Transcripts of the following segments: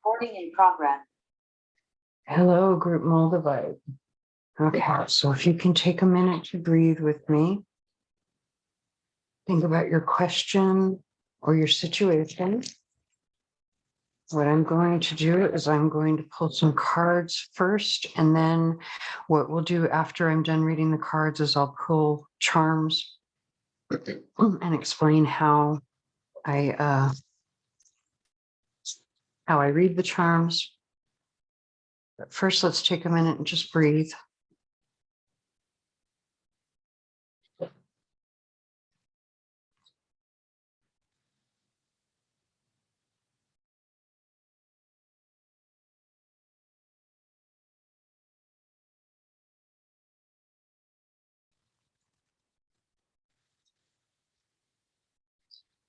Recording in progress. Hello, group Moldavite. Okay, so if you can take a minute to breathe with me, think about your question or your situation. What I'm going to do is I'm going to pull some cards first, and then what we'll do after I'm done reading the cards is I'll pull charms and explain how I read the charms. But first, let's take a minute and just breathe.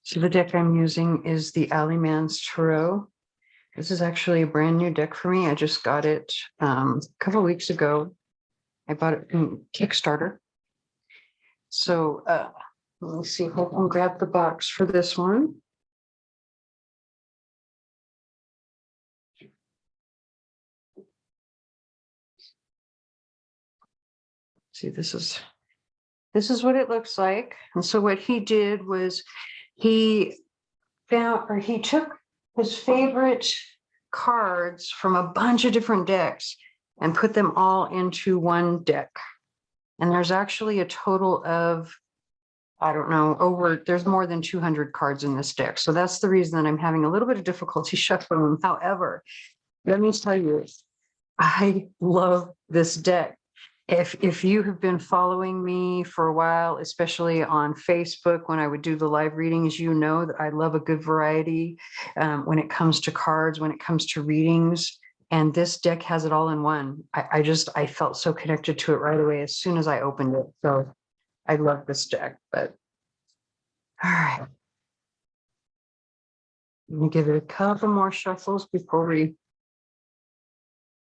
So the deck I'm using is the Lenormand Tarot. This is actually a brand new deck for me. I just got it a couple of weeks ago. I bought it from Kickstarter. So let me see if I can grab the box for this one. See, this is what it looks like. And so what he did was he took his favorite cards from a bunch of different decks and put them all into one deck. And there's actually a total of, I don't know, there's more than 200 cards in this deck. So that's the reason that I'm having a little bit of difficulty shuffling them. However, let me tell you, I love this deck. If you have been following me for a while, especially on Facebook, when I would do the live readings, you know that I love a good variety when it comes to cards, when it comes to readings. And this deck has it all in one. I felt so connected to it right away as soon as I opened it. So I love this deck, but all right. Let me give it a couple more shuffles before we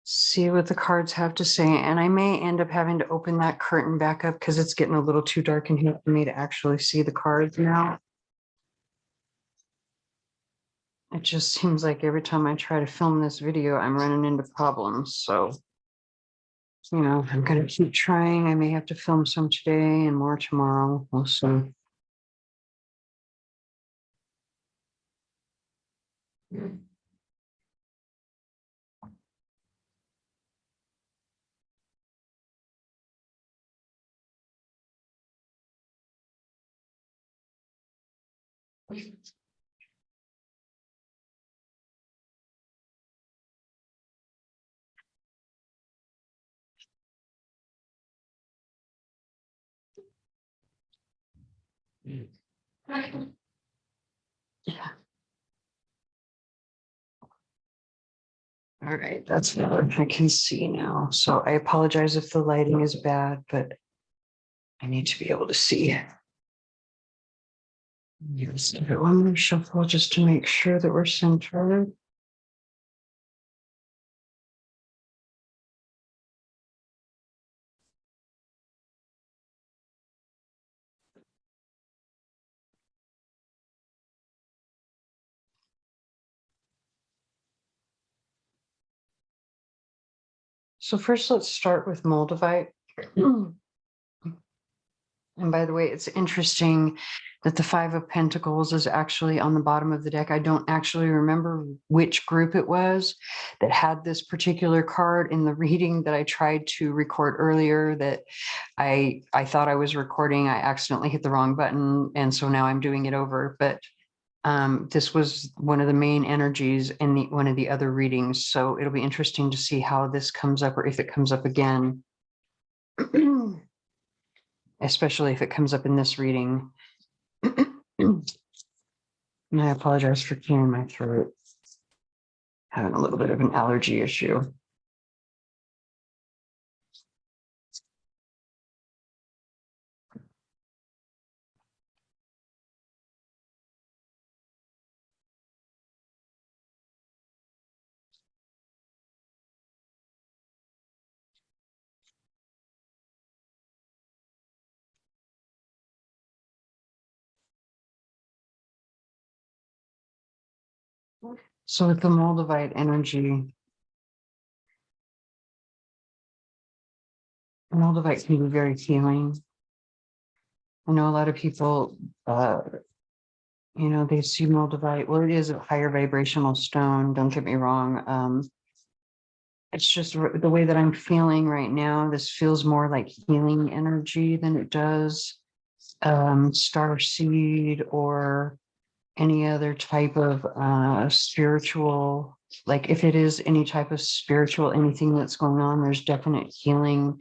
see what the cards have to say. And I may end up having to open that curtain back up because it's getting a little too dark in here for me to actually see the cards now. It just seems like every time I try to film this video, I'm running into problems. So, you know, I'm going to keep trying. I may have to film some today and more tomorrow. We'll see. Yeah. All right, that's what I can see now. So I apologize if the lighting is bad, but I need to be able to see. Yes, give it one more shuffle just to make sure that we're centered. So first, let's start with Moldavite. And by the way, it's interesting that the Five of Pentacles is actually on the bottom of the deck. I don't actually remember which group it was that had this particular card in the reading that I tried to record earlier that I thought I was recording. I accidentally hit the wrong button, and so now I'm doing it over. But this was one of the main energies in one of the other readings. So it'll be interesting to see how this comes up or if it comes up again. Especially if it comes up in this reading. And I apologize for clearing my throat. Having a little bit of an allergy issue. So with the Moldavite energy, Moldavite can be very healing. I know a lot of people, they see Moldavite. Well, it is a higher vibrational stone. Don't get me wrong. It's just the way that I'm feeling right now. This feels more like healing energy than it does star seed or any other type of spiritual. Like if it is any type of spiritual, anything that's going on, there's definite healing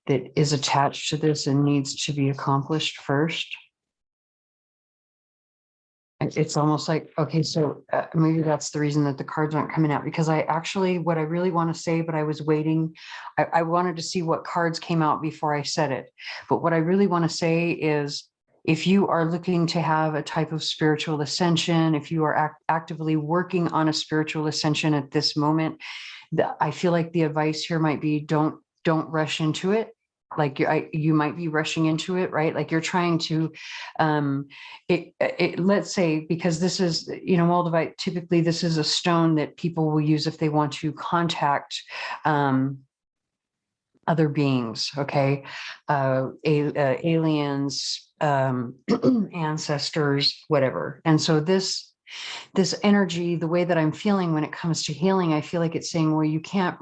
that is attached to this and needs to be accomplished first. It's almost like, okay, so maybe that's the reason that the cards aren't coming out, because what I really want to say, but I was waiting. I wanted to see what cards came out before I said it. But what I really want to say is, if you are looking to have a type of spiritual ascension, if you are actively working on a spiritual ascension at this moment, I feel like the advice here might be don't rush into it. Like you might be rushing into it, right? Like you're trying to, let's say, because this is, Moldavite, typically this is a stone that people will use if they want to contact other beings, okay? Aliens, ancestors, whatever. And so this energy, the way that I'm feeling when it comes to healing, I feel like it's saying, well, you can't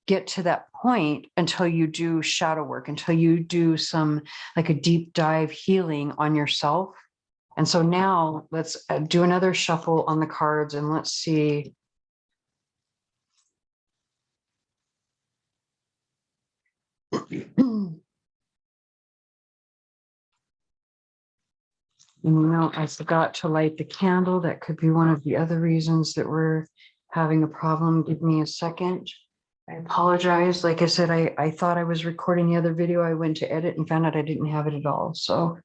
get to that point until you do shadow work, until you do some like a deep dive healing on yourself. And so now let's do another shuffle on the cards and let's see. I forgot to light the candle. That could be one of the other reasons that we're having a problem. Give me a second. I apologize. Like I said, I thought I was recording the other video. I went to edit and found out I didn't have it at all. So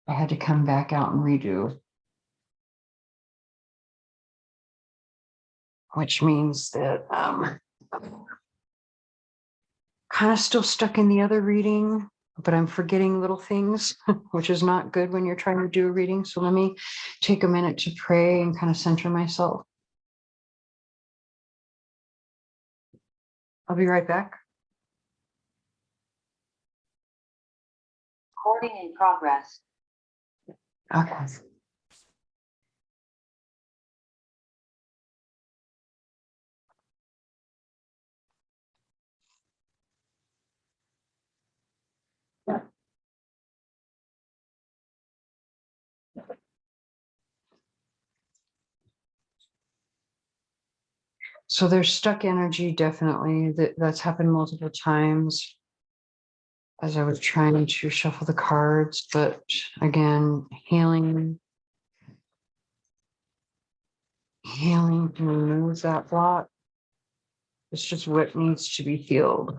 I had to come back out and redo. Which means that kind of still stuck in the other reading, but I'm forgetting little things, which is not good when you're trying to do a reading. So let me take a minute to pray and kind of center myself. I'll be right back. Recording in progress. Okay. So there's stuck energy, definitely. That's happened multiple times as I was trying to shuffle the cards, but again, healing to remove that block. It's just what needs to be healed.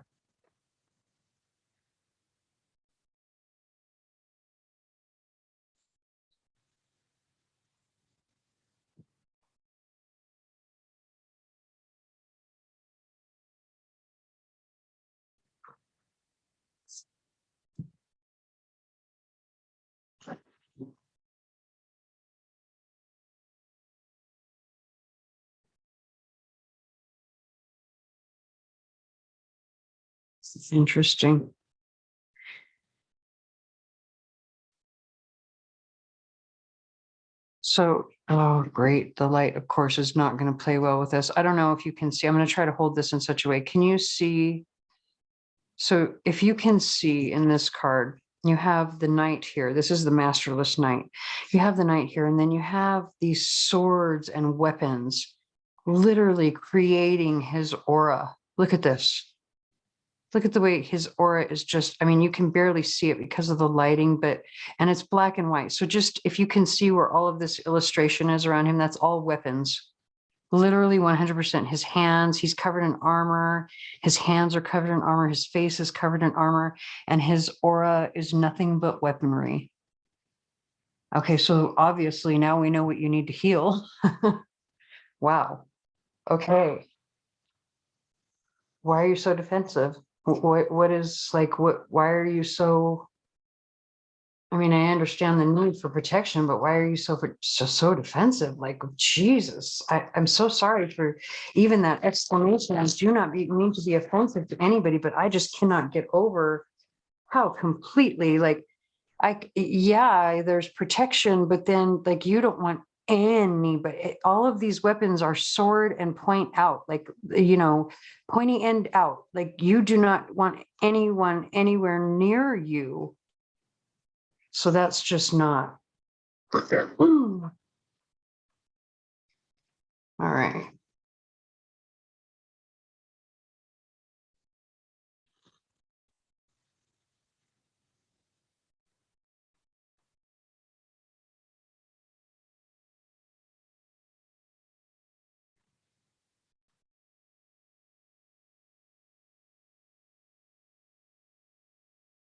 It's interesting. So, oh, great. The light, of course, is not going to play well with this. I don't know if you can see. I'm going to try to hold this in such a way. Can you see? So if you can see in this card, you have the knight here. This is the masterless knight. You have the knight here, and then you have these swords and weapons literally creating his aura. Look at this. Look at the way his aura is just, I mean, you can barely see it because of the lighting, and it's black and white. So just if you can see where all of this illustration is around him, that's all weapons. Literally 100%. His hands, he's covered in armor. His hands are covered in armor. His face is covered in armor, and his aura is nothing but weaponry. Okay, so obviously now we know what you need to heal. Wow. Okay. Why are you so defensive? What is like, why are you so I mean, I understand the need for protection, but why are you so defensive? Like, Jesus, I'm so sorry for even that exclamation. I do not mean to be offensive to anybody, but I just cannot get over how completely like yeah, there's protection, but then like you don't want anybody. All of these weapons are sword and point out, like pointy end out. Like you do not want anyone anywhere near you. So that's just not. All right.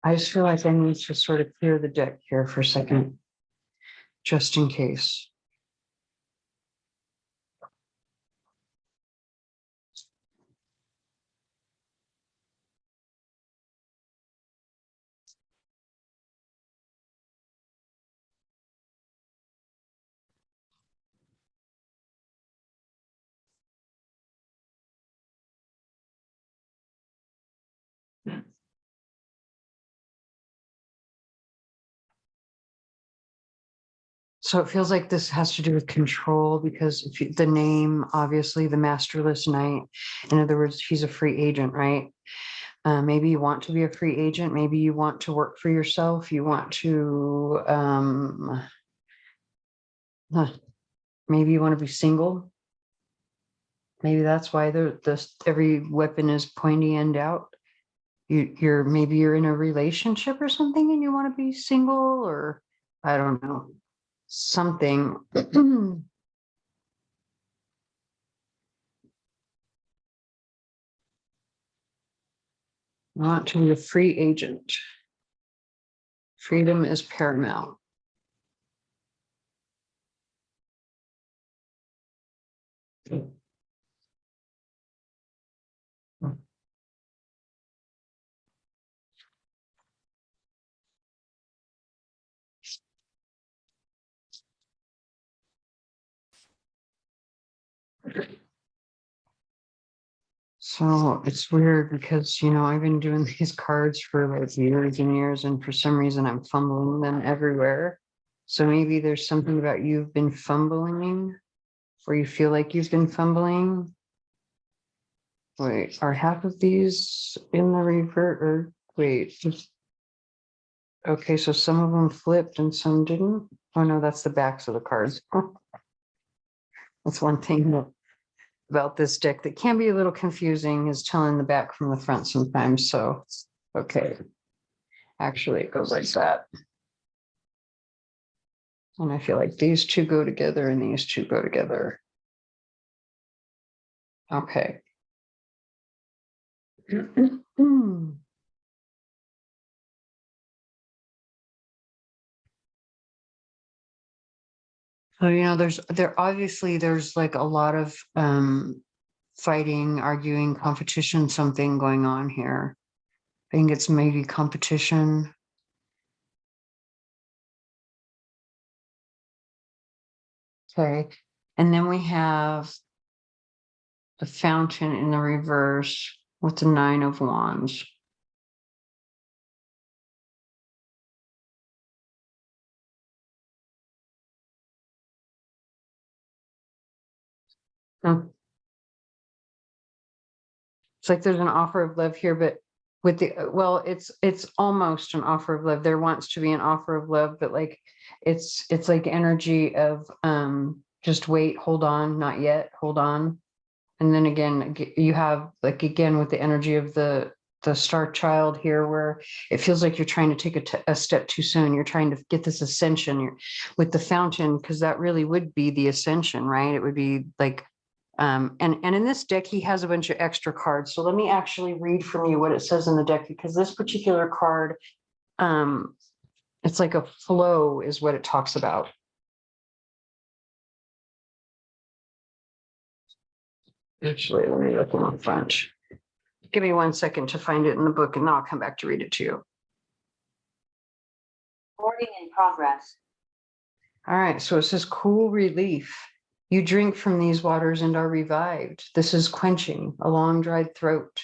I just feel like I need to sort of clear the deck here for a second, just in case. So it feels like this has to do with control because if the name, obviously, the Masterless Knight. In other words, he's a free agent, right? Maybe you want to be a free agent. Maybe you want to work for yourself. You want to, maybe you want to be single. Maybe that's why every weapon is pointy end out. Maybe you're in a relationship or something and you want to be single, or I don't know, something. Want to be a free agent. Freedom is paramount. So it's weird because, I've been doing these cards for like years and years, and for some reason I'm fumbling them everywhere. So maybe there's something about you've been fumbling, or you feel like you've been fumbling. Wait, are half of these in the revert, or wait? Okay, so some of them flipped and some didn't. Oh no, that's the backs of the cards. That's one thing about this deck that can be a little confusing, is telling the back from the front sometimes. So, okay. Actually, it goes like that. And I feel like these two go together and these two go together. Okay. So, there's like a lot of fighting, arguing, competition, something going on here. I think it's maybe competition. Okay. And then we have the fountain in the reverse with the 9 of Wands. Oh. It's like there's an offer of love here, but it's almost an offer of love. There wants to be an offer of love, but like it's like energy of just wait, hold on, not yet, hold on. And then again, you have like again with the energy of the star child here, where it feels like you're trying to take a step too soon. You're trying to get this ascension. With the fountain, because that really would be the ascension, right? It would be like and in this deck, he has a bunch of extra cards. So let me actually read from you what it says in the deck, because this particular card, it's like a flow is what it talks about. Actually, let me look in front. Give me 1 second to find it in the book, and then I'll come back to read it to you. Morning, progress. All right, so it says cool relief. You drink from these waters and are revived. This is quenching a long dried throat,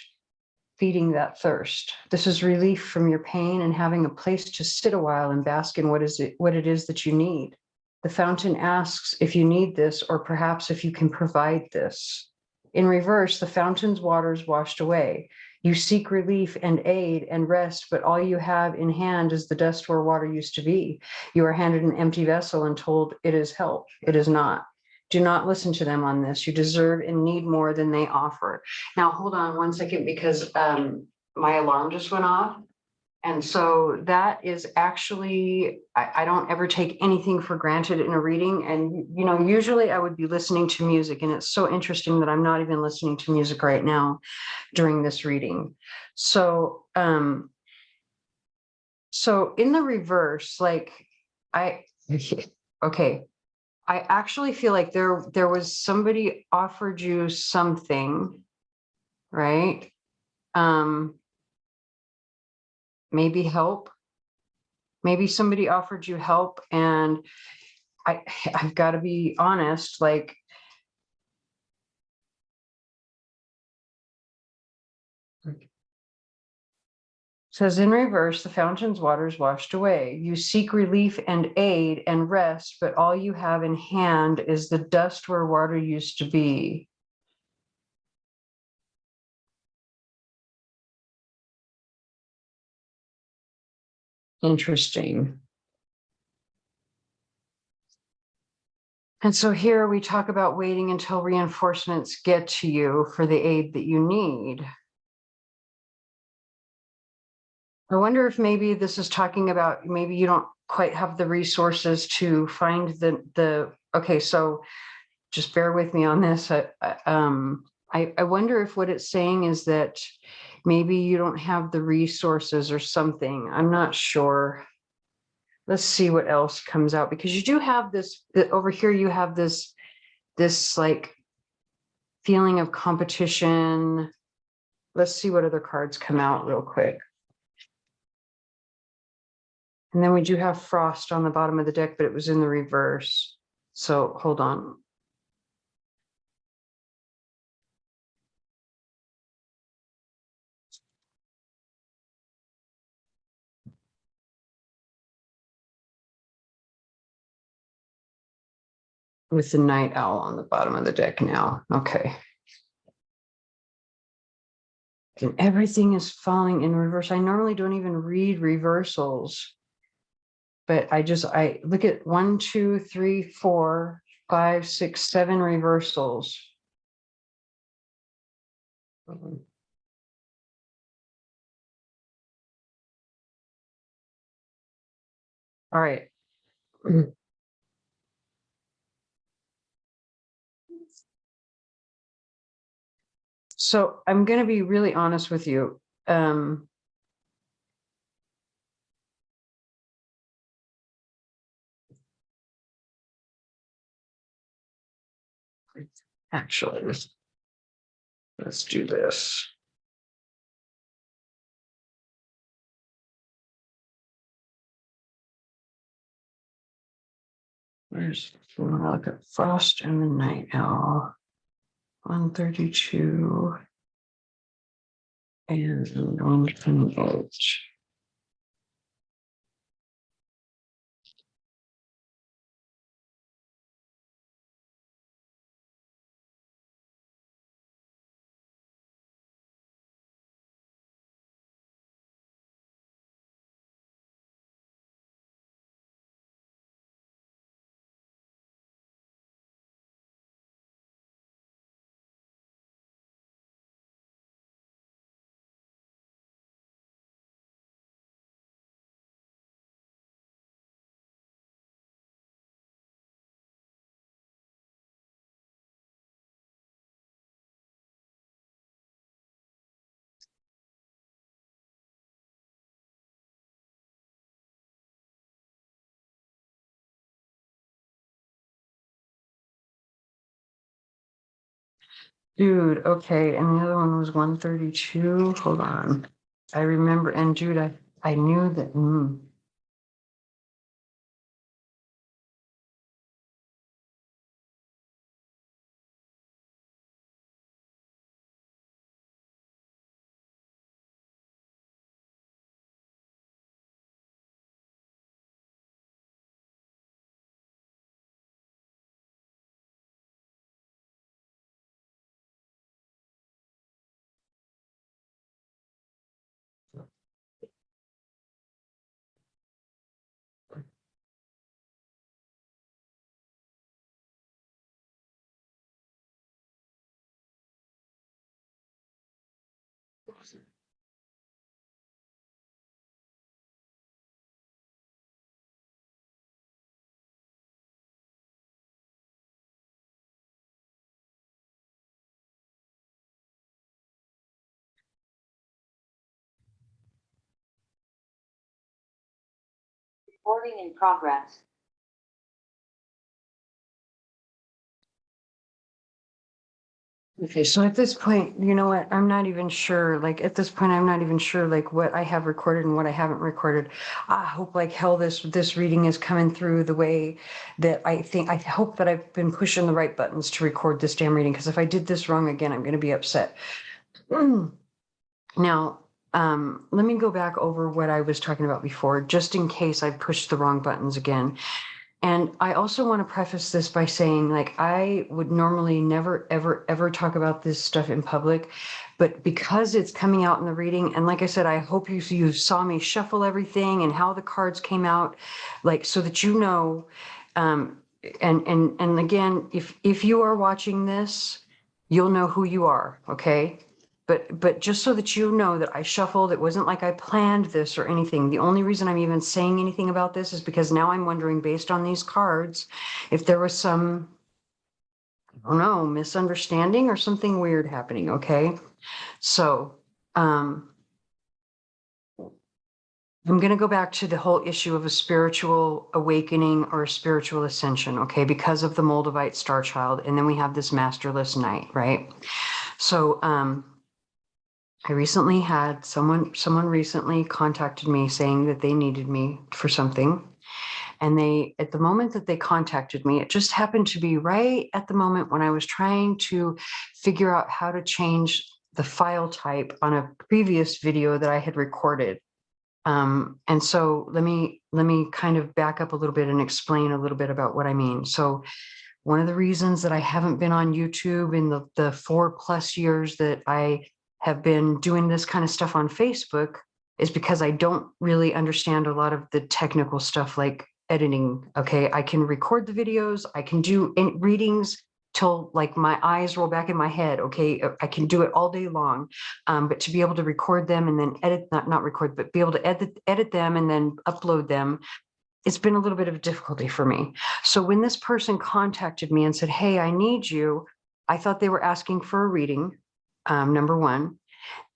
feeding that thirst. This is relief from your pain and having a place to sit a while and bask in what it is that you need. The fountain asks if you need this, or perhaps if you can provide this. In reverse, the fountain's waters washed away. You seek relief and aid and rest, but all you have in hand is the dust where water used to be. You are handed an empty vessel and told it is help. It is not. Do not listen to them on this. You deserve and need more than they offer. Now, hold on one second, because my alarm just went off. And so that is actually, I don't ever take anything for granted in a reading. And, you know, usually I would be listening to music, and it's so interesting that I'm not even listening to music right now during this reading. So, so in the reverse, like okay, I actually feel like there was somebody offered you something, right? Maybe help. Maybe somebody offered you help, and I've got to be honest, like says in reverse, the fountain's waters washed away. You seek relief and aid and rest, but all you have in hand is the dust where water used to be. Interesting. And so here we talk about waiting until reinforcements get to you for the aid that you need. I wonder if maybe this is talking about, maybe you don't quite have the resources to find okay, so just bear with me on this. I wonder if what it's saying is that maybe you don't have the resources or something. I'm not sure. Let's see what else comes out, because you do have this over here. You have this like feeling of competition. Let's see what other cards come out real quick. And then we do have Frost on the bottom of the deck, but it was in the reverse. So hold on. With the Night Owl on the bottom of the deck now. Okay. And everything is falling in reverse. I normally don't even read reversals, but I look at 1, 2, 3, 4, 5, 6, 7 reversals. All right. So I'm going to be really honest with you. Actually, let's do this. Where's, I want to look at Frost and the Night Owl. 132 and 128. Dude, okay, and the other one was 132. Hold on. I remember, and Jude, I knew that. Recording in progress. Okay, so at this point, you know what? I'm not even sure. Like at this point, I'm not even sure like what I have recorded and what I haven't recorded. I hope like hell this reading is coming through the way that I think. I hope that I've been pushing the right buttons to record this damn reading, because if I did this wrong again, I'm going to be upset. Now, let me go back over what I was talking about before, just in case I pushed the wrong buttons again. And I also want to preface this by saying, like, I would normally never, ever, ever talk about this stuff in public, but because it's coming out in the reading, and like I said, I hope you saw me shuffle everything and how the cards came out, like, so that you know, and again, if you are watching this, you'll know who you are, okay? But just so that you know that I shuffled, it wasn't like I planned this or anything. The only reason I'm even saying anything about this is because now I'm wondering, based on these cards, if there was some, I don't know, misunderstanding or something weird happening, okay? So, I'm going to go back to the whole issue of a spiritual awakening or a spiritual ascension, okay, because of the Moldavite star child. And then we have this masterless knight, right? So, I recently had someone recently contacted me saying that they needed me for something. And they, at the moment that they contacted me, it just happened to be right at the moment when I was trying to figure out how to change the file type on a previous video that I had recorded. And so let me kind of back up a little bit and explain a little bit about what I mean. So one of the reasons that I haven't been on YouTube in the 4+ years that I have been doing this kind of stuff on Facebook is because I don't really understand a lot of the technical stuff like editing. Okay, I can record the videos, I can do readings till like my eyes roll back in my head. Okay, I can do it all day long, but to be able to record them and then edit, not record, but be able to edit them and then upload them, it's been a little bit of a difficulty for me. So when this person contacted me and said, "Hey, I need you," I thought they were asking for a reading, number one.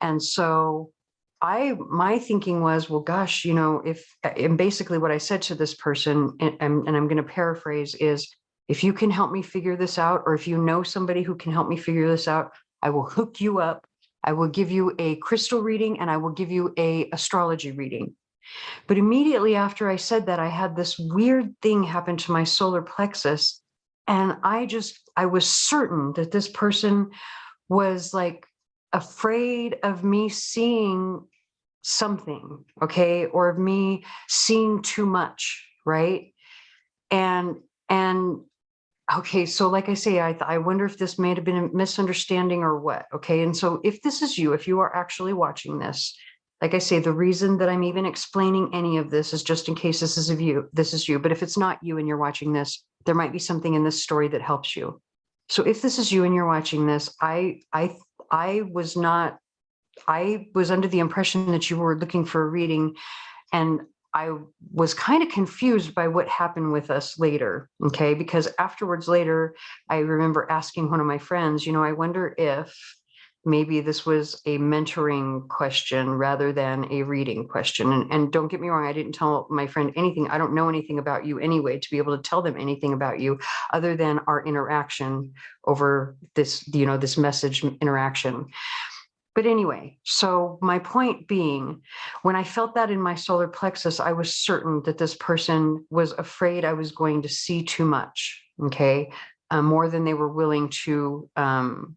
And so my thinking was, well, gosh, you know, and basically what I said to this person, and I'm going to paraphrase, is if you can help me figure this out, or if you know somebody who can help me figure this out, I will hook you up. I will give you a crystal reading and I will give you a astrology reading. But immediately after I said that, I had this weird thing happen to my solar plexus. And I was certain that this person was like afraid of me seeing something, okay, or of me seeing too much, right? And okay, so like I say, I wonder if this may have been a misunderstanding or what, okay? And so if this is you, if you are actually watching this, like I say, the reason that I'm even explaining any of this is just in case this is you. But if it's not you and you're watching this, there might be something in this story that helps you. So if this is you and you're watching this, I was under the impression that you were looking for a reading, and I was kind of confused by what happened with us later, okay? Because afterwards, later, I remember asking one of my friends, you know, I wonder if maybe this was a mentoring question rather than a reading question. And don't get me wrong, I didn't tell my friend anything. I don't know anything about you anyway to be able to tell them anything about you other than our interaction over this, you know, this message interaction. But anyway, so my point being, when I felt that in my solar plexus, I was certain that this person was afraid I was going to see too much, okay? More than they were willing to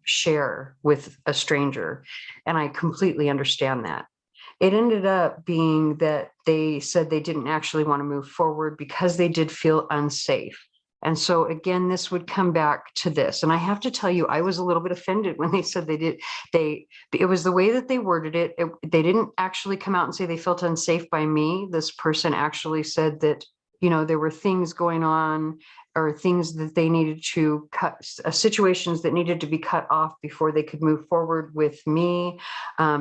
share with a stranger. And I completely understand that. It ended up being that they said they didn't actually want to move forward because they did feel unsafe. And so again, this would come back to this. And I have to tell you, I was a little bit offended when they said it was the way that they worded it. They didn't actually come out and say they felt unsafe by me. This person actually said that there were things going on, or things that they needed to cut, situations that needed to be cut off before they could move forward with me,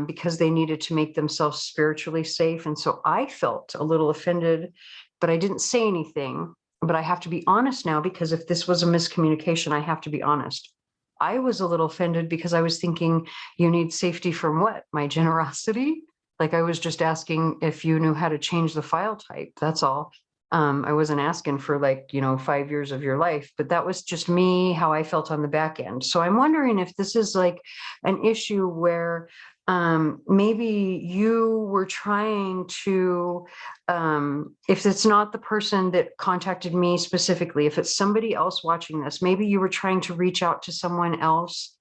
because they needed to make themselves spiritually safe. And so I felt a little offended, but I didn't say anything. But I have to be honest now, because if this was a miscommunication, I have to be honest. I was a little offended because I was thinking, you need safety from what? My generosity? Like, I was just asking if you knew how to change the file type. That's all. I wasn't asking for 5 years of your life, but that was just me, how I felt on the back end. So I'm wondering if this is like an issue where maybe you were trying to, if it's not the person that contacted me specifically, if it's somebody else watching this, maybe you were trying to reach out to someone else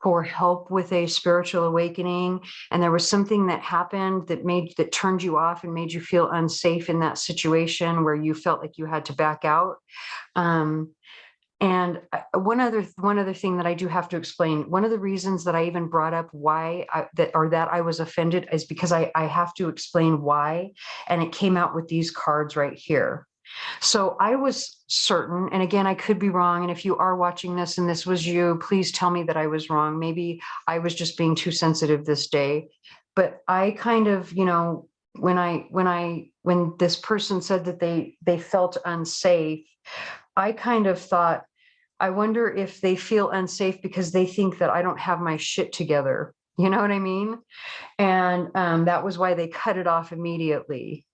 for help with a spiritual awakening, and there was something that happened that turned you off and made you feel unsafe in that situation where you felt like you had to back out. And one other thing that I do have to explain, one of the reasons that I even brought up why that I was offended is because I have to explain why, and it came out with these cards right here. So I was certain, and again, I could be wrong. And if you are watching this and this was you, please tell me that I was wrong. Maybe I was just being too sensitive this day. But I kind of, when this person said that they felt unsafe, I kind of thought, I wonder if they feel unsafe because they think that I don't have my shit together. You know what I mean? And that was why they cut it off immediately.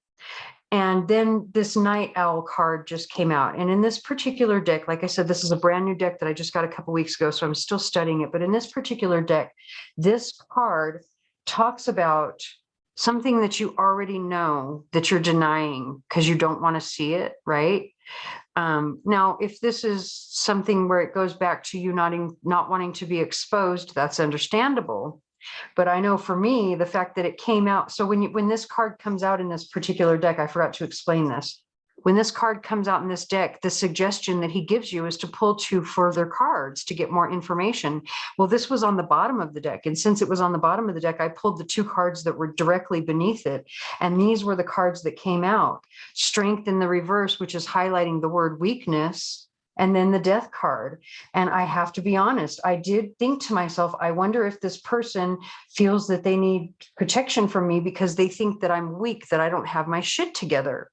And then this night owl card just came out. And in this particular deck, like I said, this is a brand new deck that I just got a couple weeks ago, so I'm still studying it. But in this particular deck, this card talks about something that you already know that you're denying because you don't want to see it, right? Now, if this is something where it goes back to you not wanting to be exposed, that's understandable. But I know for me, the fact that it came out. So when this card comes out in this particular deck, I forgot to explain this. When this card comes out in this deck, the suggestion that he gives you is to pull 2 further cards to get more information. Well, this was on the bottom of the deck. And since it was on the bottom of the deck, I pulled the 2 cards that were directly beneath it. And these were the cards that came out. Strength in the reverse, which is highlighting the word weakness, and then the death card. And I have to be honest, I did think to myself, I wonder if this person feels that they need protection from me because they think that I'm weak, that I don't have my shit together.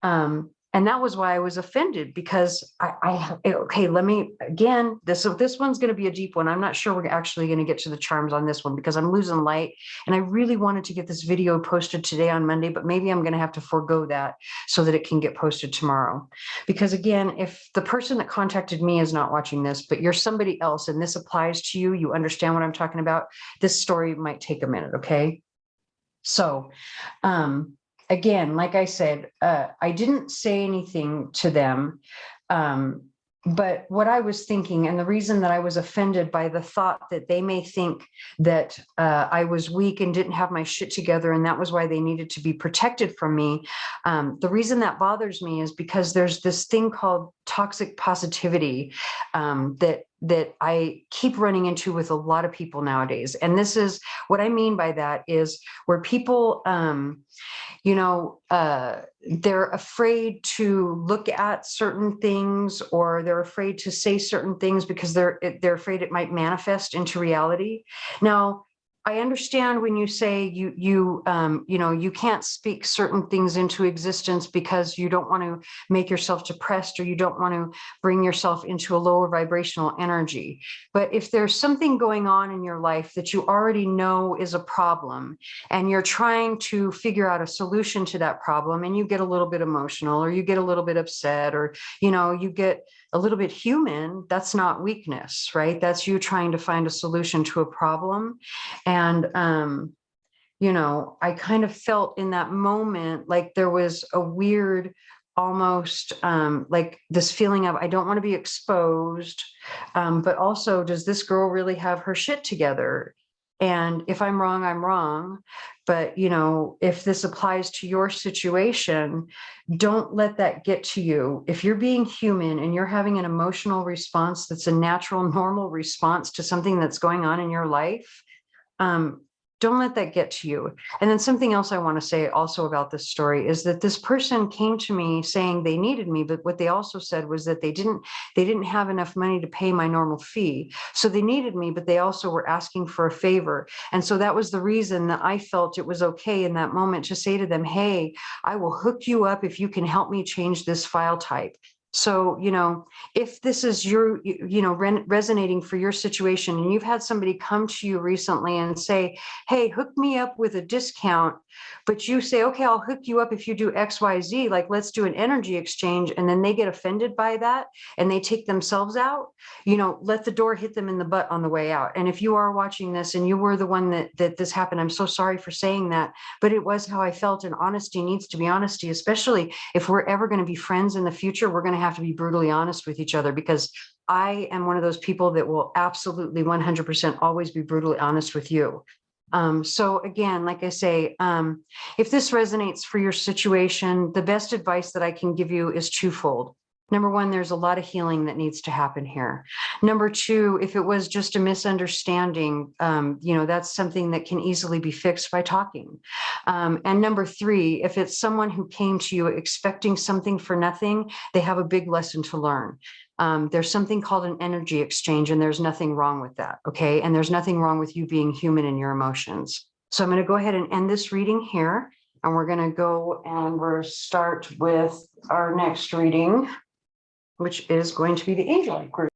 And that was why I was offended, because okay, let me, again, this one's going to be a deep one. I'm not sure we're actually going to get to the charms on this one because I'm losing light, and I really wanted to get this video posted today on Monday, but maybe I'm going to have to forego that so that it can get posted tomorrow. Because again, if the person that contacted me is not watching this, but you're somebody else and this applies to you, you understand what I'm talking about, this story might take a minute, okay? So, again, like I said, I didn't say anything to them, but what I was thinking, and the reason that I was offended by the thought that they may think that I was weak and didn't have my shit together, and that was why they needed to be protected from me. The reason that bothers me is because there's this thing called toxic positivity that I keep running into with a lot of people nowadays. And this is what I mean by that is where people, they're afraid to look at certain things, or they're afraid to say certain things because they're afraid it might manifest into reality. Now, I understand when you say you can't speak certain things into existence because you don't want to make yourself depressed, or you don't want to bring yourself into a lower vibrational energy. But if there's something going on in your life that you already know is a problem, and you're trying to figure out a solution to that problem, and you get a little bit emotional, or you get a little bit upset, or you get a little bit human, that's not weakness, right? That's you trying to find a solution to a problem. And, I kind of felt in that moment like there was a weird, almost like this feeling of, I don't want to be exposed, but also, does this girl really have her shit together? And if I'm wrong, I'm wrong. But, if this applies to your situation, don't let that get to you. If you're being human and you're having an emotional response that's a natural, normal response to something that's going on in your life, Don't let that get to you. And then something else I want to say also about this story is that this person came to me saying they needed me, but what they also said was that they didn't have enough money to pay my normal fee. So they needed me, but they also were asking for a favor. And so that was the reason that I felt it was okay in that moment to say to them, hey, I will hook you up if you can help me change this file type. So, if this is your, resonating for your situation, and you've had somebody come to you recently and say, hey, hook me up with a discount, but you say, okay, I'll hook you up if you do XYZ, like let's do an energy exchange, and then they get offended by that and they take themselves out, let the door hit them in the butt on the way out. And if you are watching this and you were the one that this happened, I'm so sorry for saying that, but it was how I felt, and honesty needs to be honesty, especially if we're ever going to be friends in the future. We're going to have to be brutally honest with each other, because I am one of those people that will absolutely 100% always be brutally honest with you. So again, like I say, if this resonates for your situation, the best advice that I can give you is twofold. Number one, there's a lot of healing that needs to happen here. Number two, if it was just a misunderstanding, that's something that can easily be fixed by talking. And number three, if it's someone who came to you expecting something for nothing, they have a big lesson to learn. There's something called an energy exchange, and there's nothing wrong with that, okay? And there's nothing wrong with you being human in your emotions. So I'm going to go ahead and end this reading here, and we're going to go and we'll start with our next reading, which is going to be the angel group.